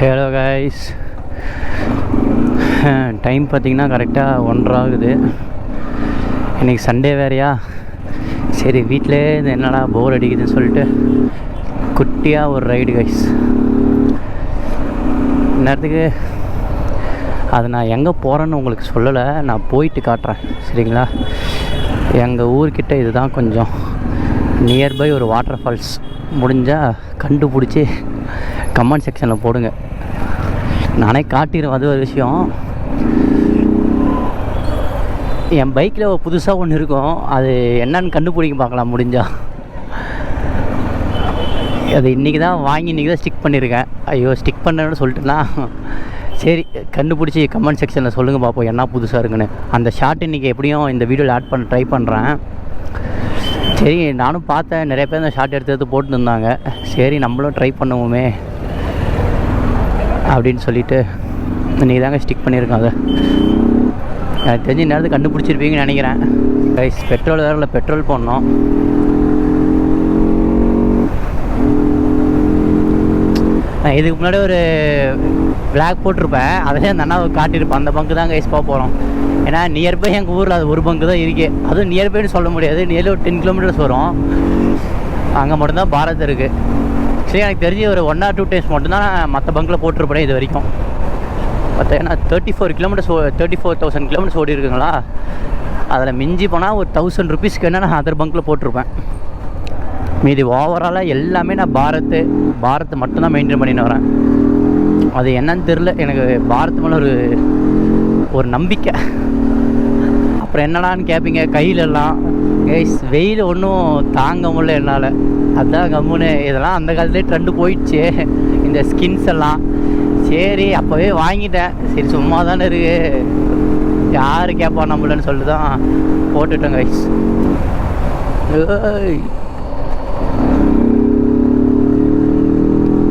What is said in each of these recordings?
Hello guys, time பார்த்திங்கன்னா கரெக்டாக 1:30 ஆகுது. இன்றைக்கி சண்டே வேறையா, சரி வீட்டிலே இது என்னடா போர் அடிக்குதுன்னு சொல்லிட்டு குட்டியாக ஒரு ரைடு கைஸ். இந்நேரத்துக்கு அது நான் எங்கே போகிறேன்னு உங்களுக்கு சொல்லலை, நான் போயிட்டு காட்டுறேன் சரிங்களா. எங்கள் ஊர்கிட்ட இதுதான் கொஞ்சம் நியர்பை ஒரு வாட்டர் ஃபால்ஸ். முடிஞ்சால் கண்டுபிடிச்சி கமெண்ட் செக்ஷனில் போடுங்க, நானே காட்டிடுவேன். அது ஒரு விஷயம், என் பைக்கில் புதுசாக ஒன்று இருக்கும், அது என்னன்னு கண்டுபிடிக்க பார்க்கலாம் முடிஞ்சால். அது இன்றைக்கி தான் வாங்கி இன்றைக்கி தான் ஸ்டிக் பண்ணியிருக்கேன். ஐயோ ஸ்டிக் பண்ணேன்னு சொல்லிட்டுனா, சரி கண்டுபிடிச்சி கமெண்ட் செக்ஷனில் சொல்லுங்கள் பார்ப்போம் என்ன புதுசாக இருக்குன்னு. அந்த ஷார்ட் இன்றைக்கி எப்படியும் இந்த வீடியோவில் ஆட் பண்ண ட்ரை பண்ணுறேன். சரி நானும் பார்த்தேன், நிறைய பேர் இந்த ஷார்ட் எடுத்து போட்டுருந்தாங்க. சரி நம்மளும் ட்ரை பண்ணுவோமே அப்படின்னு சொல்லிவிட்டு இன்றைக்கி தாங்க ஸ்டிக் பண்ணியிருக்கேன். அதை எனக்கு தெரிஞ்ச நேரத்துக்கு கண்டுபிடிச்சிருப்பீங்கன்னு நினைக்கிறேன் கைஸ். பெட்ரோல் வேறு இல்லை, பெட்ரோல் போடணும். இதுக்கு முன்னாடி ஒரு பிளாக் போட்டிருப்பேன், அதிலே அந்த அண்ணாவை காட்டியிருப்பேன். அந்த பங்கு தான் கைஸ் போக போகிறோம். ஏன்னா நியர்பை எங்கள் ஊரில் அது ஒரு பங்கு தான் இருக்குது. அதுவும் நியர்பைன்னு சொல்ல முடியாது, நியர்லி ஒரு 10 கிலோமீட்டர்ஸ் வரும். அங்கே மட்டும்தான் பாரத் இருக்குது. சரி எனக்கு தெரிஞ்சு ஒரு 1 or 2 டைம்ஸ் மட்டும்தான் மற்ற பங்கில் போட்டிருப்பேன் இது வரைக்கும். பார்த்தீங்கன்னா 34,000 கிலோமீட்டர்ஸ் ஓடி இருக்குங்களா. அதில் மிஞ்சி போனால் ஒரு 1000 ருபீஸ்க்கு என்ன நான் அதர் பங்கில் போட்டிருப்பேன். மீதி ஓவராலாக எல்லாமே நான் பாரத் மட்டும்தான் மெயின்டைன் பண்ணின்னு வரேன். அது என்னன்னு தெரில, எனக்கு பாரத் மேலே ஒரு நம்பிக்கை. அப்புறம் என்னடான்னு கேட்பீங்க, கையிலெல்லாம் கைஸ் வெயில் ஒன்றும் தாங்க முடியல என்னால். அதுதான் கம்முன்னு இதெல்லாம் அந்த காலத்துலேயே ட்ரெண்டு போயிடுச்சு இந்த ஸ்கின்ஸ் எல்லாம். சரி அப்போவே வாங்கிட்டேன், சரி சும்மா தானே இருக்குது, யார் கேட்பா நம்மளன்னு சொல்லிட்டு தான் போட்டுட்டேன் கைஸ்.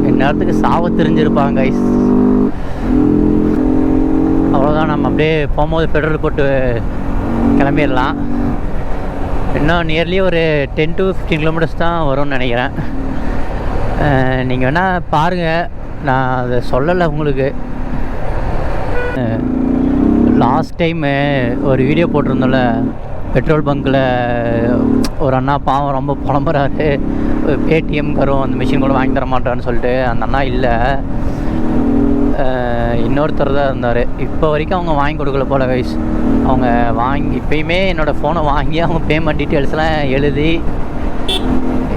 இந்நேரத்துக்கு சாவ தெரிஞ்சிருப்பாங்க கைஸ். அவ்வளோதான், நம்ம அப்படியே போகும்போது பெட்ரோல் போட்டு கிளம்பிடலாம். இன்னும் நியர்லி ஒரு 10 to 15 கிலோமீட்டர்ஸ் தான் வரும்னு நினைக்கிறேன். நீங்கள் வேணால் பாருங்கள், நான் அதை சொல்லலை உங்களுக்கு. லாஸ்ட் டைமு ஒரு வீடியோ போட்டிருந்தோம்ல, பெட்ரோல் பங்க்கில் ஒரு அண்ணா பாவம் ரொம்ப புலம்புறாரு, ஏடிஎம் வரும் அந்த மிஷின் கூட வாங்கி தர மாட்டான்னு சொல்லிட்டு. அந்த அண்ணா இல்லை, இன்னொருத்தர் தான் இருந்தார். இப்போ வரைக்கும் அவங்க வாங்கி கொடுக்கல போல கைஸ். அவங்க வாங்கி இப்போயுமே என்னோடய ஃபோனை வாங்கி அவங்க பேமெண்ட் டீட்டெயில்ஸ்லாம் எழுதி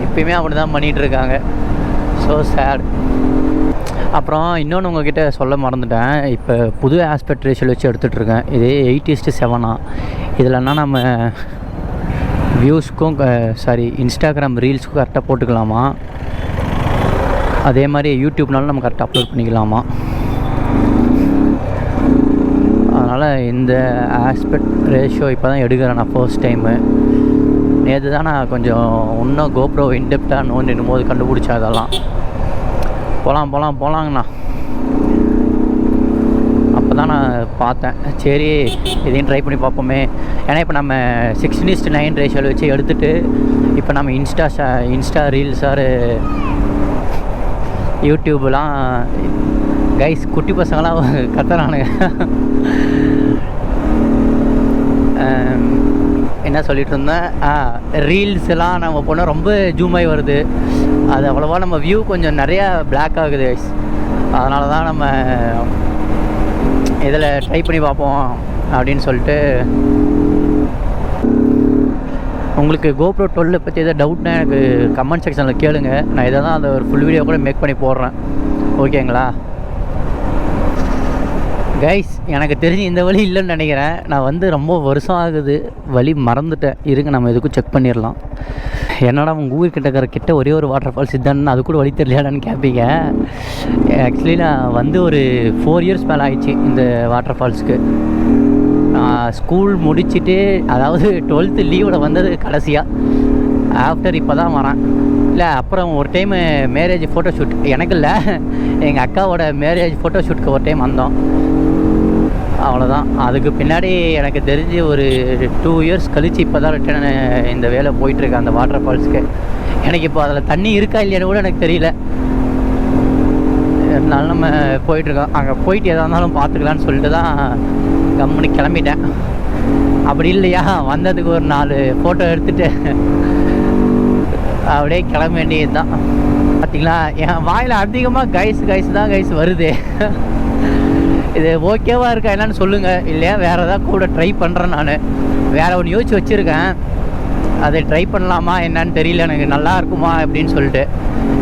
இப்போயுமே அப்படி தான் பண்ணிகிட்ருக்காங்க. So sad. அப்புறம் இன்னொன்று உங்கள்கிட்ட சொல்ல மறந்துட்டேன், இப்போ புது ஆஸ்பெக்ட் ரேஷியோவில் வச்சு எடுத்துகிட்ருக்கேன். இது 8:7. இதில்னா நம்ம வியூஸ்க்கும் இன்ஸ்டாகிராம் ரீல்ஸுக்கும் கரெக்டாக போட்டுக்கலாமா, அதே மாதிரி யூடியூப்னாலும் நம்ம கரெக்டாக அப்லோட் பண்ணிக்கலாமா. அதனால் இந்த ஆஸ்பெக்ட் ரேஷியோ இப்போ தான் எடுக்கிறேன் நான் ஃபர்ஸ்ட் டைமு. நேற்று தான் நான் கொஞ்சம் இன்னும் கோப்ரோ இன்டெப்டாக நோண்டிடும் போது கண்டுபிடிச்சா. அதெல்லாம் போகலாங்கண்ணா. அப்போ தான் நான் பார்த்தேன், சரி இதையும் ட்ரை பண்ணி பார்ப்போமே. ஏன்னா இப்போ நம்ம 16:9 ரேஷியோவில் வச்சு எடுத்துகிட்டு இப்போ நம்ம இன்ஸ்டா ரீல்ஸ் ஆர் யூடியூப்லாம் கைஸ் குட்டி பசங்களாம் கத்துறானுங்க. என்ன சொல்லிட்டு இருந்தேன், ரீல்ஸ் எல்லாம் நம்ம போனால் ரொம்ப ஜூம் ஆகி வருது. அது அவ்வளோவா நம்ம வியூ கொஞ்சம் நிறையா பிளாக் ஆகுது கைஸ். அதனால தான் நம்ம இதில் ட்ரை பண்ணி பார்ப்போம் அப்படின்னு சொல்லிட்டு. உங்களுக்கு GoPro 12 பற்றி எதாவது டவுட்னா எனக்கு கமெண்ட் செக்ஷனில் கேளுங்க, நான் இதை தான் அந்த ஒரு ஃபுல் வீடியோ கூட மேக் பண்ணி போடுறேன், ஓகேங்களா கைஸ். எனக்கு தெரிஞ்சு இந்த வழி இல்லைன்னு நினைக்கிறேன், நான் ரொம்ப வருஷம் ஆகுது, வழி மறந்துட்டேன். இருங்க நம்ம எதுக்கும் செக் பண்ணிடலாம். என்னடா உங்கள் ஊர்கிட்ட ஒரே ஒரு வாட்டர் ஃபால்ஸ் இதுதானே, அது கூட வழி தெரியலையாடான்னு கேட்பீங்க. ஆக்சுவலி நான் ஒரு 4 years மேலே ஆயிடுச்சு இந்த வாட்டர் ஃபால்ஸுக்கு. நான் ஸ்கூல் முடிச்சுட்டு, அதாவது 12th லீவில் வந்தது கடைசியாக. ஆஃப்டர் இப்போ தான் வரேன். இல்லை அப்புறம் ஒரு டைமு மேரேஜ் ஃபோட்டோஷூட், எனக்கு இல்லை எங்கள் அக்காவோட மேரேஜ் ஃபோட்டோஷூட்டுக்கு ஒரு டைம் வந்தோம், அவ்வளோதான். அதுக்கு பின்னாடி எனக்கு தெரிஞ்சு ஒரு 2 years கழித்து இப்போ தான் ரிட்டர்ன் இந்த வேலை போயிட்டுருக்கு அந்த வாட்டர் ஃபால்ஸுக்கு. எனக்கு இப்போ அதில் தண்ணி இருக்கா இல்லையான்னு கூட எனக்கு தெரியல. அதனால நம்ம போயிட்டுருக்கோம். அங்கே போயிட்டு எதாக இருந்தாலும் பார்த்துக்கலான்னு சொல்லிட்டு தான் கம்முனு கிளம்பிட்டேன். அப்படி இல்லையா வந்ததுக்கு ஒரு 4 ஃபோட்டோ எடுத்துகிட்டு அப்படியே கிளம்ப வேண்டியது தான். பார்த்தீங்களா என் வாயில் அதிகமாக கைஸ் தான் வருது. இது ஓகேவாக இருக்கா என்னன்னு சொல்லுங்கள். இல்லையா வேறு ஏதாவது கூட ட்ரை பண்ணுறேன். நான் வேறு ஒன்று யோசிச்சு வச்சுருக்கேன். அதை ட்ரை பண்ணலாமா என்னன்னு தெரியல எனக்கு, நல்லா இருக்குமா அப்படின்னு சொல்லிட்டு.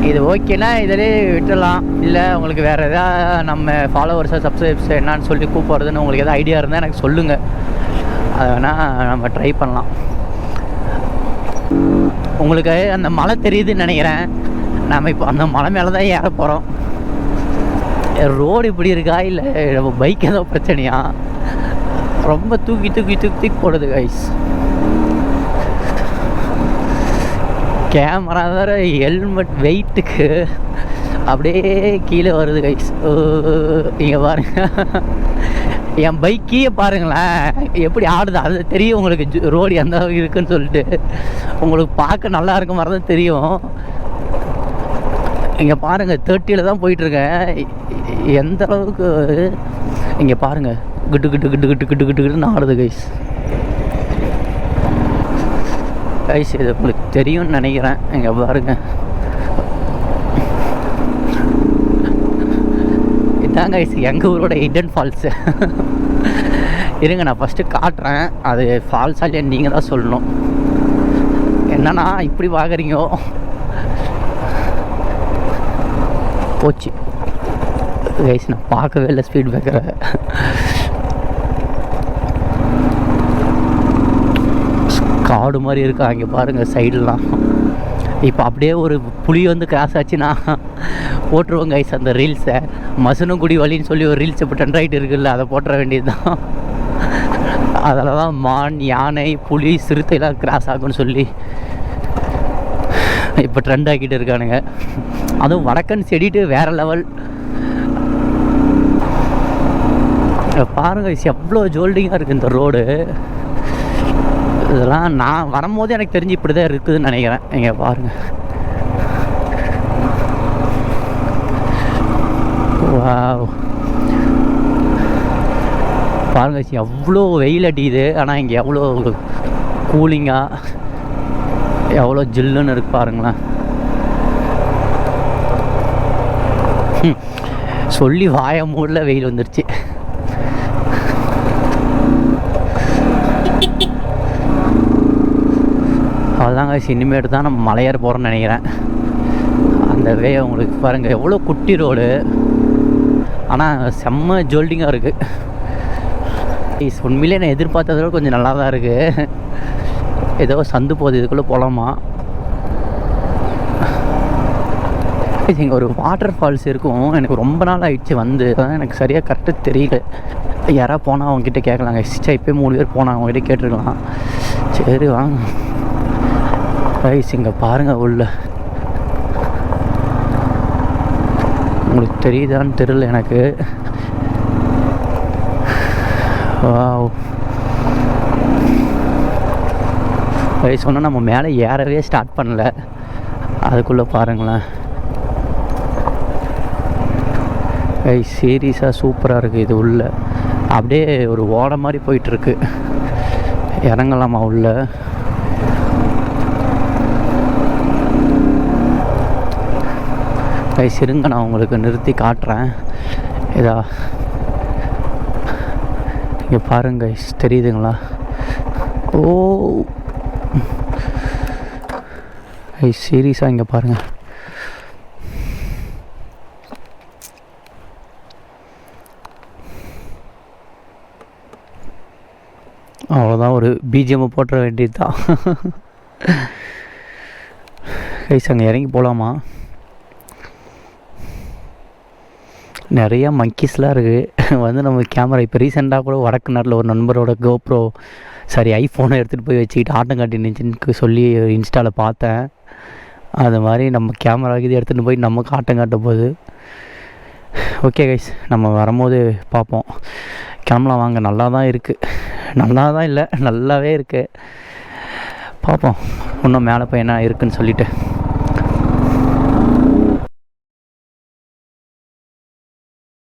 இது ஓகேனா இதிலே விட்டுடலாம். இல்லை உங்களுக்கு வேறு எதாவது நம்ம ஃபாலோவர்ஸை சப்ஸ்கிரைப்ஸ் என்னான்னு சொல்லி கூப்பிட்றதுன்னு உங்களுக்கு எதாவது ஐடியா இருந்தால் எனக்கு சொல்லுங்கள். அதை வேணால் நம்ம ட்ரை பண்ணலாம். உங்களுக்கு அந்த மலை தெரியுதுன்னு நினைக்கிறேன். நம்ம இப்போ அந்த மலை மேலே தான் ஏற போகிறோம். ரோடு இப்படி இருக்கா இல்லை நம்ம பைக் ஏதோ பிரச்சனையா? ரொம்ப தூக்கி போடுது கைஸ். கேமரா வேறு ஹெல்மெட் வெயிட்டுக்கு அப்படியே கீழே வருது கைஸ். இங்கே பாருங்க, என் பைக்கையே பாருங்களேன் எப்படி ஆடுது. அது தெரியும் உங்களுக்கு ரோடு எந்த அளவுக்கு இருக்குன்னு சொல்லிட்டு. உங்களுக்கு பார்க்க நல்லா இருக்க மாதிரி தான் தெரியும். இங்கே பாருங்கள் 30ல் தான் போயிட்டுருக்கேன். எந்த அளவுக்கு இங்கே பாருங்கள் கிட்டு ஆடுது கைஸ். கைஸ் இது உங்களுக்கு தெரியும்னு நினைக்கிறேன். இங்கே பாருங்க, இதான் கைஸ் எங்கள் ஊரோட ஹிடன் ஃபால்ஸு. இருங்க நான் ஃபஸ்ட்டு காட்டுறேன். அது ஃபால்ஸா இல்லையா நீங்கள் தான் சொல்லணும். என்னன்னா இப்படி பார்க்குறீங்க போச்சு கைஸ். நான் பார்க்கவே இல்லை ஸ்பீட் பிரேக்கரை. காடு மாதிரி இருக்கா இங்கே பாருங்கள் சைடெலாம். இப்போ அப்படியே ஒரு புளி வந்து கிராஸ் ஆச்சுன்னா போட்டுருவோம் கைஸ் அந்த ரீல்ஸை. மசனகுடி வழின்னு சொல்லி ஒரு ரீல்ஸ் இப்போ ட்ரெண்ட் ஆகிட்டு இருக்குல்ல, அதை போட்டுற வேண்டியது தான். அதில் தான் மான், யானை, புலி, சிறுத்தைலாம் கிராஸ் ஆகும்னு சொல்லி இப்போ ட்ரெண்ட் ஆக்கிட்டு இருக்கானுங்க. அதுவும் வடக்கன் செடிட்டு வேறு லெவல். பாருங்க எவ்வளோ ஜோல்டிங்காக இருக்குது இந்த ரோடு. இதெல்லாம் நான் வரும்போது எனக்கு தெரிஞ்சு இப்படி தான் இருக்குதுன்னு நினைக்கிறேன். இங்கே பாருங்கள், பாருங்க எவ்வளோ வெயில் அடிக்குது. ஆனால் இங்கே எவ்வளோ கூலிங்காக எவ்வளோ ஜில்லுன்னு இருக்கு பாருங்களேன். சொல்லி வாய மூடில் வெயில் வந்துருச்சு. அதுதாங்க இனிமேட்டு தான் நம்ம மலையேற போகிறோம்னு நினைக்கிறேன். அந்த வே உங்களுக்கு பாருங்கள் எவ்வளோ குட்டி ரோடு, ஆனால் செம்ம ஜோல்டிங்காக இருக்குது. உண்மையிலே நான் எதிர்பார்த்ததோட கொஞ்சம் நல்லா தான் இருக்குது. ஏதோ சந்து போகுது, இதுக்குள்ளே போகலாமா? இங்கே ஒரு வாட்டர் ஃபால்ஸ் இருக்கும். எனக்கு ரொம்ப நாள் ஆகிடுச்சு வந்து, அதான் எனக்கு சரியாக கரெக்டாக தெரியல. யாராவது போனால் அவங்ககிட்ட கேட்கலாங்க. இப்போயே 3 பேர் போனால் அவங்ககிட்ட கேட்டுருக்கலாம். சரி வாங்க ரைஸ். இங்கே பாருங்கள் உள்ள உங்களுக்கு தெரியுதான்னு தெரியல எனக்கு. ரைஸ் சொன்னால் நம்ம மேலே ஏறவே ஸ்டார்ட் பண்ணல, அதுக்குள்ளே பாருங்களேன். ரைஸ் சீரியஸாக சூப்பராக இருக்குது. இது உள்ள அப்படியே ஒரு ஓடை மாதிரி போயிட்டுருக்கு. இறங்கலாமா உள்ள? கைஸ் இருங்க நான் உங்களுக்கு நிறுத்தி காட்டுறேன். இதா இங்கே பாருங்க கைஸ், தெரியுதுங்களா? ஓ கைஸ் சீரியஸாக இங்கே பாருங்கள். அவ்வளோதான், ஒரு பிஜிஎம் போட்டுற வேண்டியது தான். கைஸ் அங்கே இறங்கி போகலாமா? நிறையா மங்கீஸ்லாம் இருக்குது. வந்து நம்ம கேமரா இப்போ ரீசெண்டாக கூட வடக்கு நாட்டில் ஒரு நண்பரோட கோப்ரோ ஐஃபோனை எடுத்துகிட்டு போய் வச்சுக்கிட்டு ஆட்டம் காட்டி நினச்சின்னு சொல்லி இன்ஸ்டாவில் பார்த்தேன். அது மாதிரி நம்ம கேமராவுக்கு இது எடுத்துகிட்டு போய் நமக்கு ஆட்டம் காட்ட போகுது. ஓகே கைஸ், நம்ம வரும்போது பார்ப்போம். கிளம்பலாம் வாங்க. நல்லா தான் இருக்குது, நல்லா தான் இல்லை நல்லாவே இருக்குது. பார்ப்போம் இன்னும் மேலே போய் என்ன இருக்குதுன்னு சொல்லிவிட்டு.